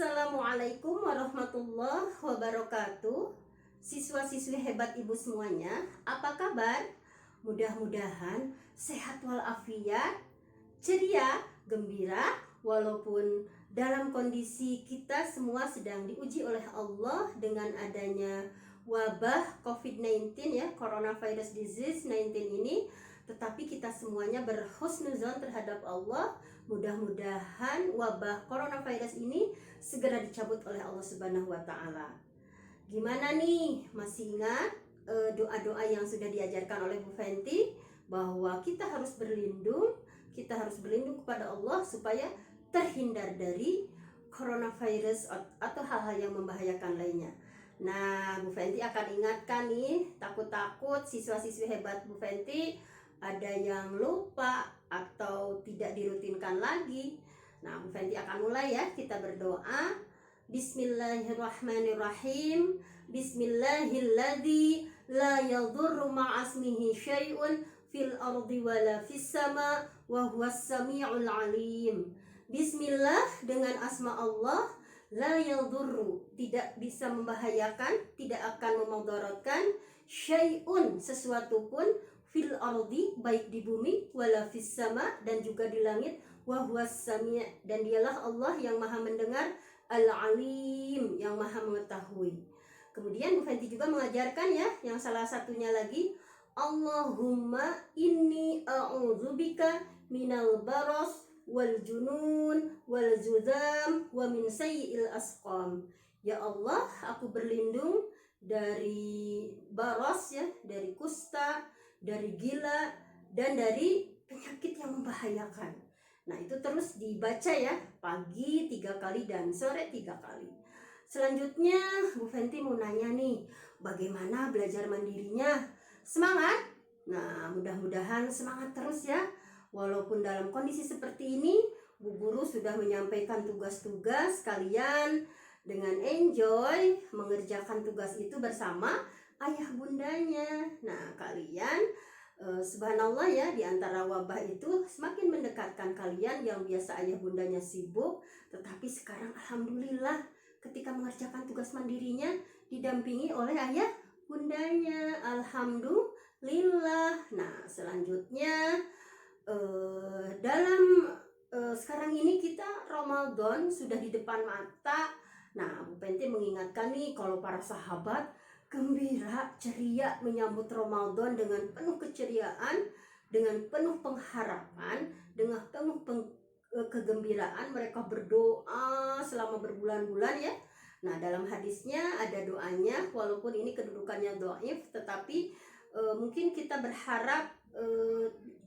Assalamualaikum warahmatullahi wabarakatuh. Siswa-siswi hebat ibu semuanya, apa kabar? Mudah-mudahan sehat walafiat, ceria, gembira, walaupun dalam kondisi kita semua sedang diuji oleh Allah dengan adanya wabah COVID-19 ya, coronavirus disease 19 ini. Tetapi kita semuanya berhusnuzon terhadap Allah. Mudah-mudahan wabah coronavirus ini segera dicabut oleh Allah Subhanahu wa Ta'ala. Gimana nih? Masih ingat doa-doa yang sudah diajarkan oleh Bu Fenty bahwa kita harus berlindung kepada Allah supaya terhindar dari coronavirus atau hal-hal yang membahayakan lainnya. Nah, Bu Fenty akan ingatkan nih, takut-takut siswa-siswi hebat Bu Fenty ada yang lupa atau tidak dirutinkan lagi. Nah, Bu Fenty akan mulai ya, kita berdoa. Bismillahirrahmanirrahim. Bismillahilladzi la yadurru ma'asmihi syai'un fil ardi wala fis sama wa huwas sami'ul alim. Bismillah, dengan asma Allah, la yadurru, tidak bisa membahayakan, tidak akan memudaratkan, syai'un, sesuatu pun, fil ardi, baik di bumi, wala fis sama, dan juga di langit, wa huwas sami', dan dialah Allah yang maha mendengar, al-alim, yang maha mengetahui. Kemudian Bu Fenty juga mengajarkan ya, yang salah satunya lagi, Allahumma inni a'udzubika minal baras wal junun wal zudam wa min sayyi'il asqam. Ya Allah, aku berlindung dari baras ya, dari kusta, dari gila, dan dari penyakit yang membahayakan. Nah, itu terus dibaca ya, pagi 3 kali dan sore 3 kali. Selanjutnya Bu Fenty mau nanya nih, bagaimana belajar mandirinya? Semangat? Nah, mudah-mudahan semangat terus ya. Walaupun dalam kondisi seperti ini, Bu Guru sudah menyampaikan tugas-tugas kalian dengan enjoy mengerjakan tugas itu bersama ayah bundanya. Nah, kalian subhanallah ya, di antara wabah itu semakin mendekatkan kalian yang biasa ayah bundanya sibuk, tetapi sekarang alhamdulillah ketika mengerjakan tugas mandirinya didampingi oleh ayah bundanya. Alhamdulillah. Nah, selanjutnya dalam sekarang ini kita Ramadan sudah di depan mata. Nah, Bu Fenty mengingatkan nih, kalau para sahabat gembira, ceria menyambut Ramadan dengan penuh keceriaan, dengan penuh pengharapan, dengan penuh kegembiraan. Mereka berdoa selama berbulan-bulan ya. Nah, dalam hadisnya ada doanya, walaupun ini kedudukannya dhaif, tetapi mungkin kita berharap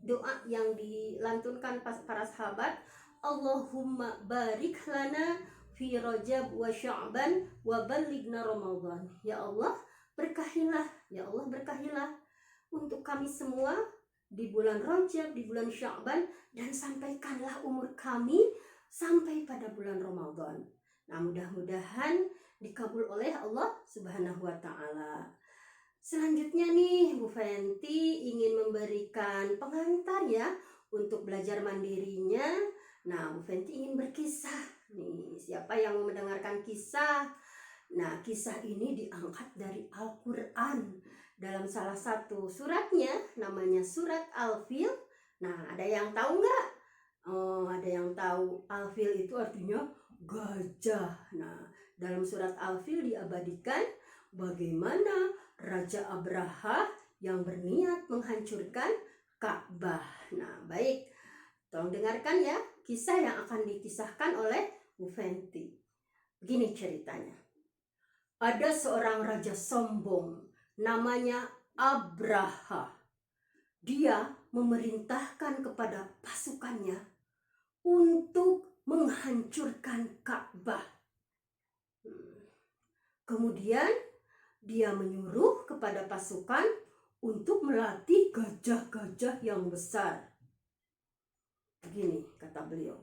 doa yang dilantunkan para sahabat, Allahumma barik lana fi Rajab wa Sya'ban wa ballighna Ramadan. Ya Allah, berkahilah, ya Allah berkahilah untuk kami semua di bulan Rajab, di bulan Sya'ban, dan sampaikanlah umur kami sampai pada bulan Ramadan. Nah, mudah-mudahan dikabul oleh Allah Subhanahu wa Ta'ala. Selanjutnya nih, Bu Fenty ingin memberikan pengantar ya untuk belajar mandirinya. Nah, Bu Fenty ingin berkisah nih. Siapa yang mau mendengarkan kisah? Nah, kisah ini diangkat dari Al-Quran. Dalam salah satu suratnya, namanya surat Al-Fil. Nah, ada yang tahu nggak? Oh, ada yang tahu. Al-Fil itu artinya gajah. Nah, dalam surat Al-Fil diabadikan bagaimana Raja Abraha yang berniat menghancurkan Ka'bah. Nah, baik. Tolong dengarkan ya kisah yang akan dikisahkan oleh Bu Fenty. Begini ceritanya. Ada seorang raja sombong, namanya Abraha. Dia memerintahkan kepada pasukannya untuk menghancurkan Ka'bah. Kemudian dia menyuruh kepada pasukan untuk melatih gajah-gajah yang besar. Begini kata beliau,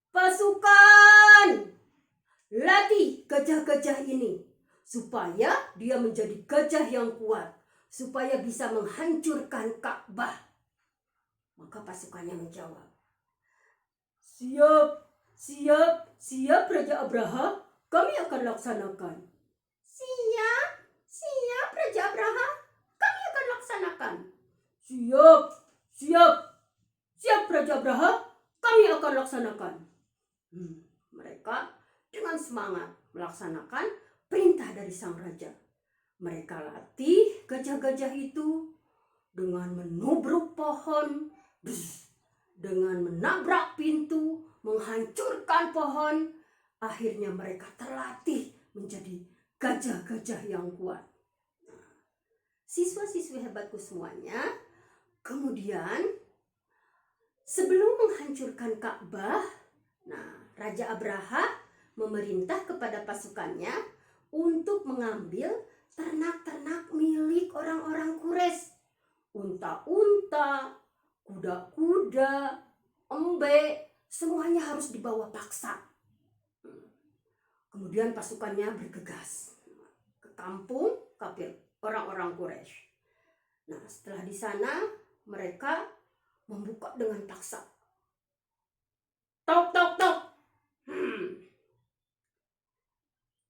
pasukan, latih gajah-gajah ini supaya dia menjadi gajah yang kuat, supaya bisa menghancurkan Ka'bah. Maka pasukannya menjawab, siap, siap, siap Raja Abraha, kami akan laksanakan. Siap, siap Raja Abraha, kami akan laksanakan. Siap, siap, siap Raja Abraha, kami akan laksanakan. Mereka dengan semangat melaksanakan perintah dari sang raja. Mereka latih gajah-gajah itu dengan menubruk pohon, dengan menabrak pintu, menghancurkan pohon. Akhirnya mereka terlatih menjadi gajah-gajah yang kuat. Siswa-siswi hebatku semuanya, kemudian sebelum menghancurkan Ka'bah, Raja Abraha memerintah kepada pasukannya untuk mengambil ternak-ternak milik orang-orang Quraisy. Unta-unta, kuda-kuda, embe, semuanya harus dibawa paksa. Kemudian pasukannya bergegas ke kampung kafir orang-orang Quraisy. Setelah di sana mereka membuka dengan paksa. Tok tok tok.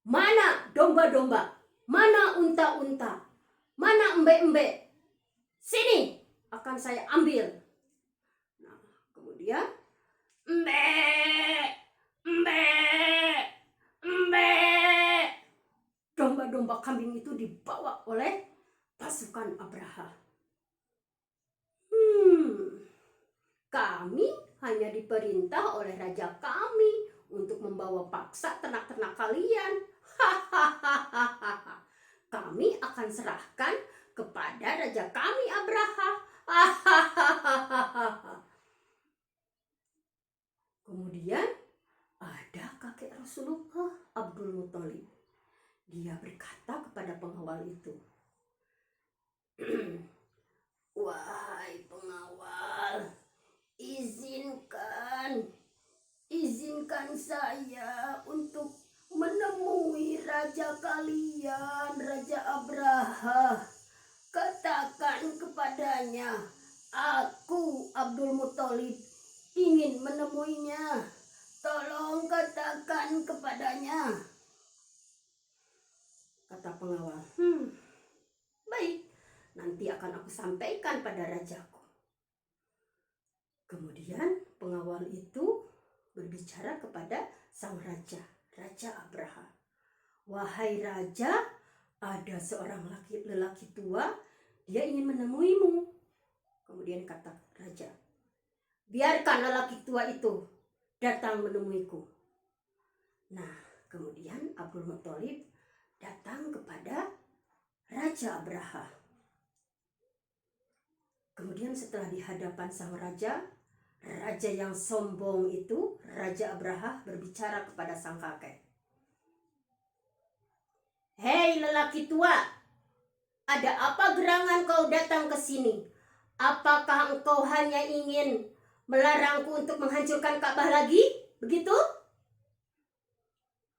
Mana domba-domba? Mana unta-unta? Mana embe-embe? Sini, akan saya ambil. Kemudian embe, embe, embe. Domba-domba kambing itu dibawa oleh pasukan Abraha. Kami hanya diperintah oleh raja kami untuk membawa paksa ternak-ternak kalian. Kami akan serahkan kepada raja kami Abraha. Kemudian ada kakek Rasulullah, Abdul Muthalib. Dia berkata kepada pengawal itu, wahai pengawal, izinkan saya untuk menemui raja kalian, Raja Abraha. Katakan kepadanya, aku Abdul Muthalib ingin menemuinya. Tolong katakan kepadanya. Kata pengawal, baik, nanti akan aku sampaikan pada rajaku. Kemudian pengawal itu berbicara kepada sang raja, Raja Abraha. Wahai raja, ada seorang lelaki tua, dia ingin menemuimu. Kemudian kata raja, biarkan lelaki tua itu datang menemuiku. Kemudian Abdul Muthalib datang kepada Raja Abraha. Kemudian setelah di hadapan sang raja, raja yang sombong itu, Raja Abraha berbicara kepada sang kakek. Hei lelaki tua, ada apa gerangan kau datang ke sini? Apakah engkau hanya ingin melarangku untuk menghancurkan Ka'bah lagi? Begitu?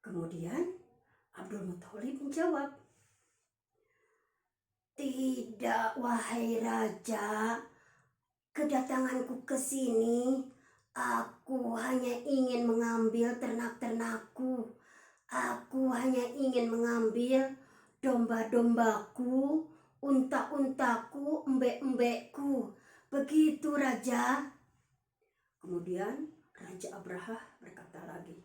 Kemudian Abdul Muthalib menjawab, tidak wahai raja, kedatanganku ke sini, aku hanya ingin mengambil ternak-ternakku. Aku hanya ingin mengambil domba-dombaku, unta-untaku, embe-embeku. Begitu raja. Kemudian Raja Abraha berkata lagi,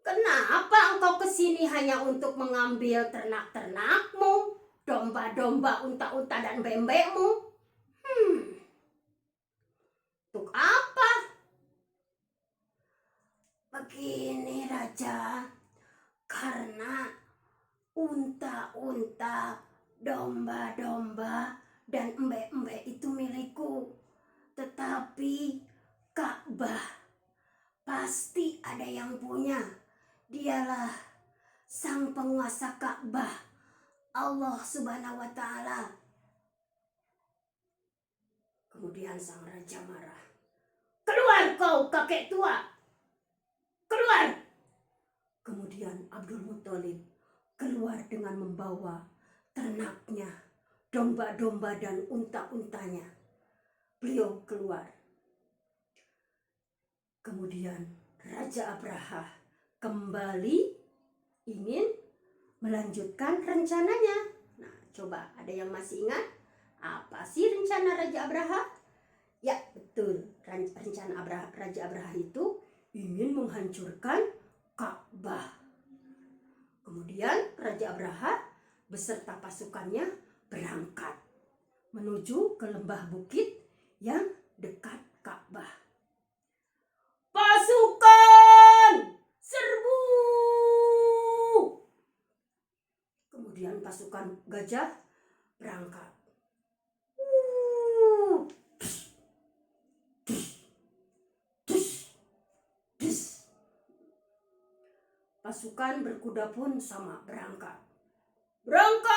kenapa engkau kesini hanya untuk mengambil ternak-ternakmu, domba-domba, unta-unta, dan embe-embekmu? Untuk apa? Begini raja, karena unta-unta, domba-domba, dan embe-embe itu milikku. Tetapi Ka'bah pasti ada yang punya. Dialah sang penguasa Ka'bah, Allah Subhanahu wa Ta'ala. Kemudian sang raja marah. Keluar kau kakek tua! Keluar! Kemudian Abdul Muthalib keluar dengan membawa ternaknya, domba-domba dan unta-untanya. Beliau keluar. Kemudian Raja Abraha kembali ingin melanjutkan rencananya. Nah, coba ada yang masih ingat apa sih rencana Raja Abraha? Ya, betul. Rencana Raja Abraha itu ingin menghancurkan Ka'bah. Kemudian Raja Abraha beserta pasukannya berangkat menuju ke lembah bukit yang dekat Ka'bah. Pasukan, serbu! Kemudian pasukan gajah berangkat. Pasukan berkuda pun sama berangkat. Berangkat!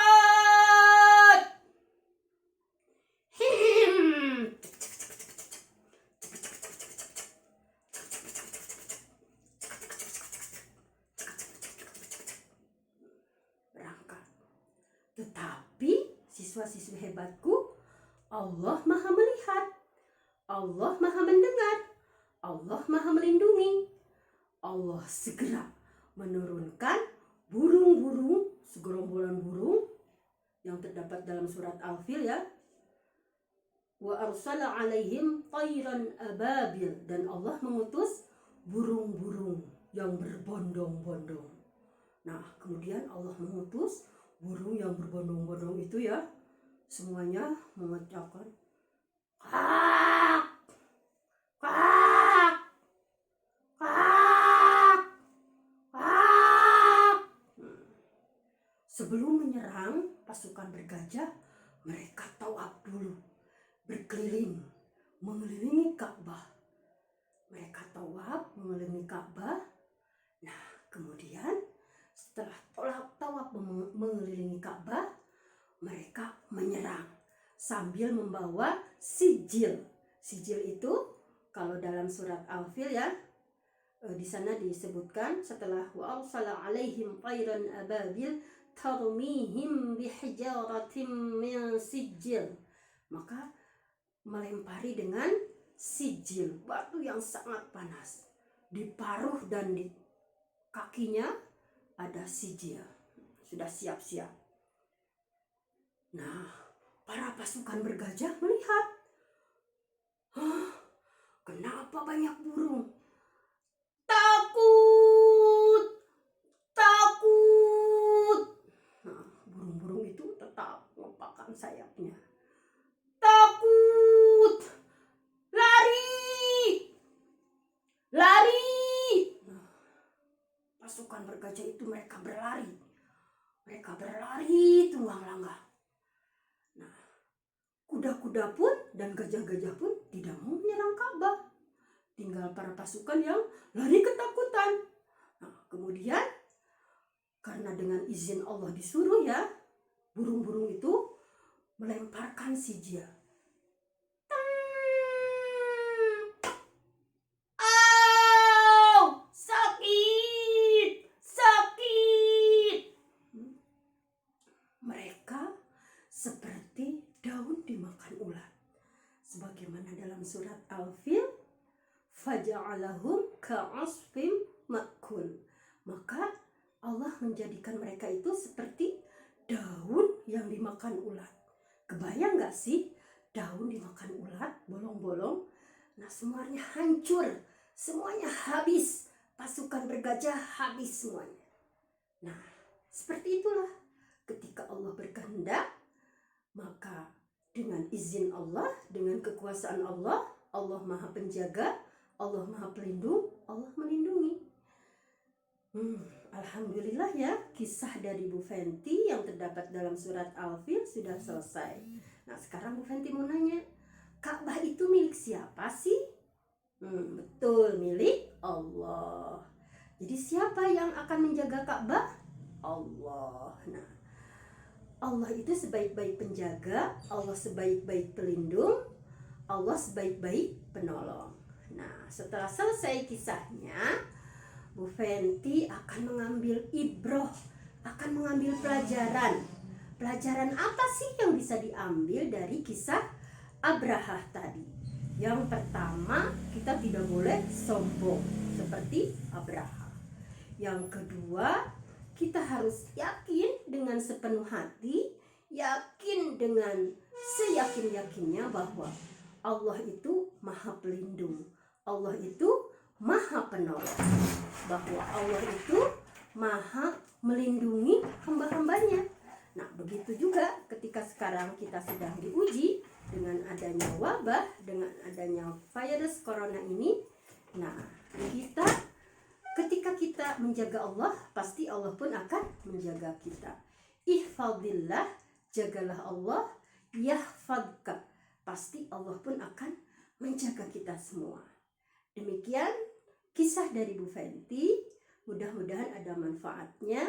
Berangkat. Tetapi siswa-siswi hebatku, Allah Maha melihat, Allah Maha mendengar, Allah Maha melindungi. Allah segera menurunkan burung-burung, segerombolan burung yang terdapat dalam surat Al-Fil ya. Wa arsala alaihim tayran ababil, dan Allah mengutus burung-burung yang berbondong-bondong. Nah, kemudian Allah mengutus burung yang berbondong-bondong itu ya, semuanya mengucapkan kak, kak, kak, kak. Sebelum menyerang pasukan bergajah, mereka tawaf dulu, berkeliling, mengelilingi Ka'bah. Mereka tawaf mengelilingi Ka'bah. Nah, kemudian setelah tawaf mengelilingi Ka'bah, mereka menyerang sambil membawa sijil. Sijil itu kalau dalam surat Al-Fil ya, di sana disebutkan setelah wa arsala alaihim tayran ababil tarmihim bihijaratin min sijil, maka melempari dengan sijil, batu yang sangat panas. Di paruh dan di kakinya ada sijil, sudah siap-siap. Nah, para pasukan bergajah melihat, kenapa banyak burung? Takut, takut. Nah, burung-burung itu tetap mengepakkan sayapnya. Takut, lari, lari. Nah, pasukan bergajah itu mereka berlari tunggang langgang. Nah, kuda-kuda pun dan gajah-gajah pun tidak mau menyerang Ka'bah. Tinggal para pasukan yang lari ketakutan. Nah, kemudian karena dengan izin Allah disuruh ya, burung-burung itu melemparkan sijil. Sakit, sakit. Mereka seperti daun dimakan ulat. Sebagaimana dalam surat Al-Fil, faja'alahum ka'asfim ma'kul. Maka Allah menjadikan mereka itu seperti daun yang dimakan ulat. Kebayang gak sih daun dimakan ulat, bolong-bolong? Nah, semuanya hancur, semuanya habis. Pasukan bergajah habis semuanya. Nah, seperti itulah ketika Allah berkehendak, maka dengan izin Allah, dengan kekuasaan Allah, Allah Maha Penjaga, Allah Maha Pelindung, Allah melindungi. Alhamdulillah ya, kisah dari Bu Fenty yang terdapat dalam surat Al-Fil sudah selesai. Nah, sekarang Bu Fenty mau nanya, Ka'bah itu milik siapa sih? Betul, milik Allah. Jadi siapa yang akan menjaga Ka'bah? Allah. Nah, Allah itu sebaik-baik penjaga, Allah sebaik-baik pelindung, Allah sebaik-baik penolong. Nah, setelah selesai kisahnya, Bu Fenty akan mengambil ibroh, akan mengambil pelajaran. Pelajaran apa sih yang bisa diambil dari kisah Abraha tadi? Yang pertama, kita tidak boleh sombong. seperti Abraha. Yang kedua, kita harus yakin dengan sepenuh hati, yakin dengan seyakin-yakinnya bahwa Allah itu Maha Pelindung, Allah itu Maha Penolong, bahwa Allah itu Maha melindungi hamba-hambanya. Nah, begitu juga ketika sekarang kita sedang diuji dengan adanya wabah, dengan adanya virus corona ini. Nah, ketika kita menjaga Allah, pasti Allah pun akan menjaga kita. Ihfadillah, jagalah Allah, yahfadka, pasti Allah pun akan menjaga kita semua. Demikian kisah dari Bu Fenty, mudah-mudahan ada manfaatnya.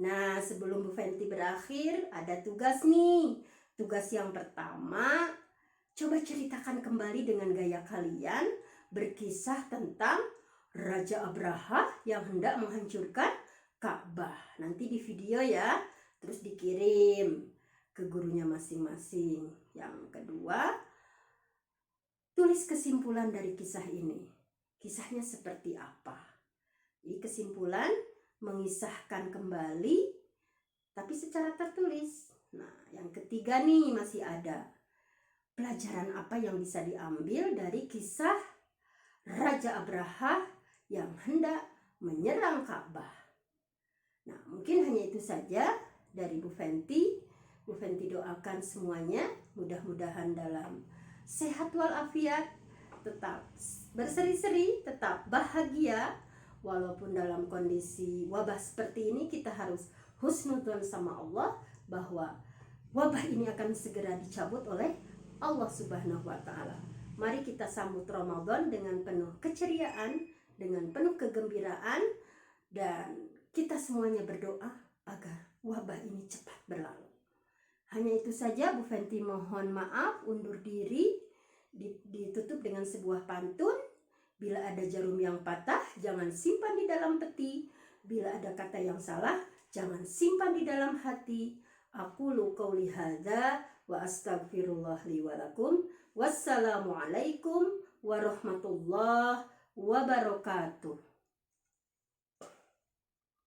Nah, sebelum Bu Fenty berakhir, ada tugas nih. Tugas yang pertama, coba ceritakan kembali dengan gaya kalian, berkisah tentang Raja Abraha yang hendak menghancurkan Ka'bah. Nanti di video ya, terus dikirim ke gurunya masing-masing. Yang kedua, tulis kesimpulan dari kisah ini. Kisahnya seperti apa? Jadi kesimpulan mengisahkan kembali tapi secara tertulis. Nah, yang ketiga nih masih ada pelajaran apa yang bisa diambil dari kisah Raja Abraha yang hendak menyerang Ka'bah. Nah, mungkin hanya itu saja dari Bu Fenty. Bu Fenty doakan semuanya mudah-mudahan dalam sehat walafiat, tetap berseri-seri, tetap bahagia. Walaupun dalam kondisi wabah seperti ini, kita harus husnudzon sama Allah bahwa wabah ini akan segera dicabut oleh Allah Subhanahu wa Ta'ala. Mari kita sambut Ramadan dengan penuh keceriaan, dengan penuh kegembiraan, dan kita semuanya berdoa agar wabah ini cepat berlalu. Hanya itu saja, Bu Fenty mohon maaf, undur diri, ditutup dengan sebuah pantun. Bila ada jarum yang patah, jangan simpan di dalam peti. Bila ada kata yang salah, jangan simpan di dalam hati. Aqulu qouli hadza wa astaghfirullah li wa lakum. Wassalamualaikum warahmatullahi wabarakatuh.